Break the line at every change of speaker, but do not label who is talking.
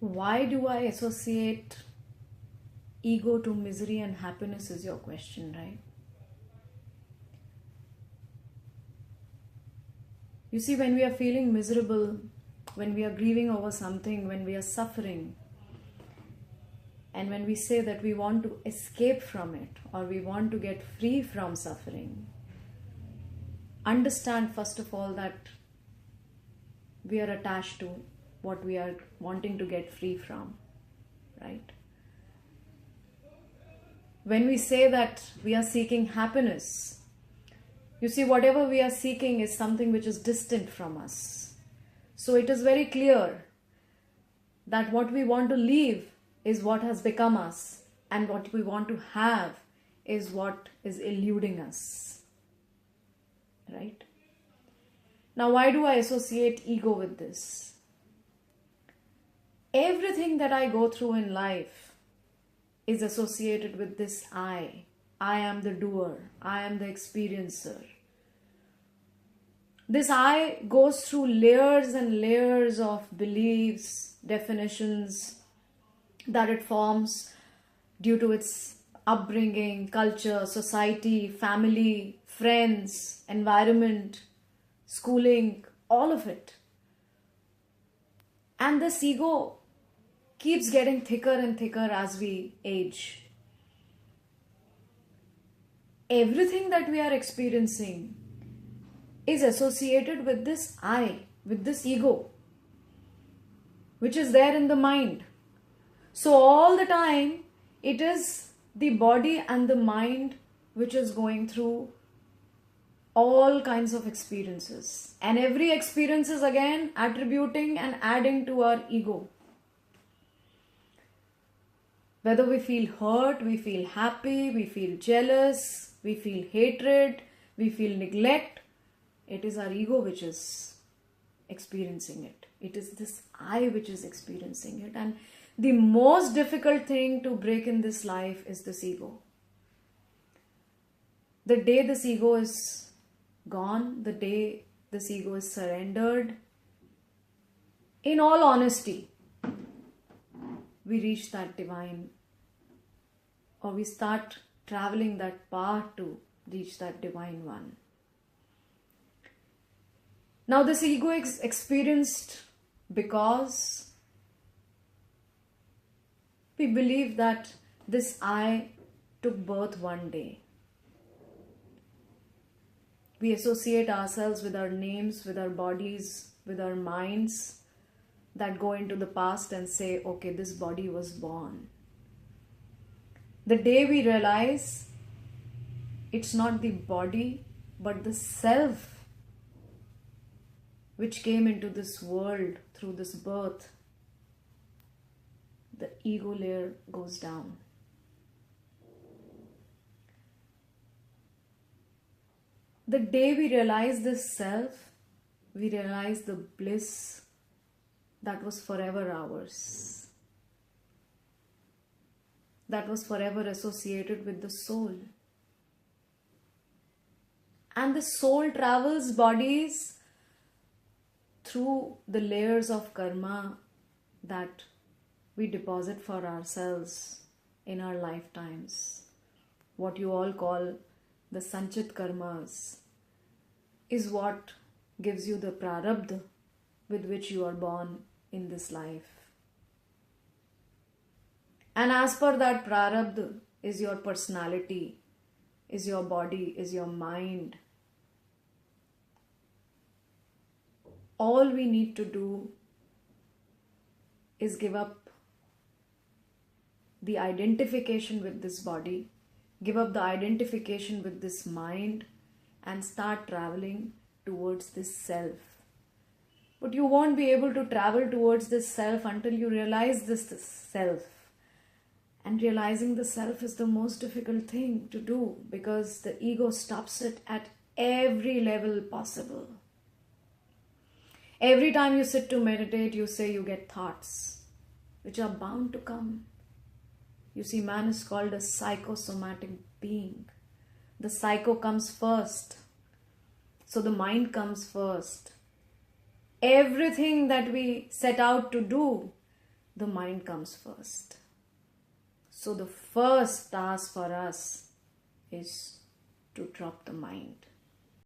Why do I associate ego to misery and happiness is your question, right? You see, when we are feeling miserable, when we are grieving over something, when we are suffering, and when we say that we want to escape from it or we want to get free from suffering, understand first of all that we are attached to what we are wanting to get free from, right? When we say that we are seeking happiness, you see, whatever we are seeking is something which is distant from us. So it is very clear that what we want to leave is what has become us, and what we want to have is what is eluding us, right? Now, why do I associate ego with this? Everything that I go through in life is associated with this I. I am the doer. I am the experiencer. This I goes through layers and layers of beliefs, definitions that it forms due to its upbringing, culture, society, family, friends, environment, schooling, all of it. And this ego keeps getting thicker and thicker as we age. Everything that we are experiencing is associated with this I, with this ego, which is there in the mind. So all the time, it is the body and the mind which is going through all kinds of experiences. And every experience is again attributing and adding to our ego. Whether we feel hurt, we feel happy, we feel jealous, we feel hatred, we feel neglect, it is our ego which is experiencing it. It is this I which is experiencing it. And the most difficult thing to break in this life is this ego. The day this ego is gone, the day this ego is surrendered, in all honesty, we reach that divine, or we start traveling that path to reach that divine one. Now this ego is experienced because we believe that this I took birth one day. We associate ourselves with our names, with our bodies, with our minds that go into the past and say, okay, this body was born. The day we realize it's not the body, but the self which came into this world through this birth, the ego layer goes down. The day we realize this self, we realize the bliss that was forever ours, that was forever associated with the soul. And the soul travels bodies through the layers of karma that we deposit for ourselves in our lifetimes. What you all call the sanchit karmas is what gives you the prarabdha with which you are born in this life. And as per that prarabdha is your personality, is your body, is your mind. All we need to do is give up the identification with this body, give up the identification with this mind, and start traveling towards this self. But you won't be able to travel towards this self until you realize this self. And realizing the self is the most difficult thing to do because the ego stops it at every level possible. Every time you sit to meditate, you say you get thoughts which are bound to come. You see, man is called a psychosomatic being. The psycho comes first. So the mind comes first. Everything that we set out to do the mind comes first. So the first task for us is to drop the mind.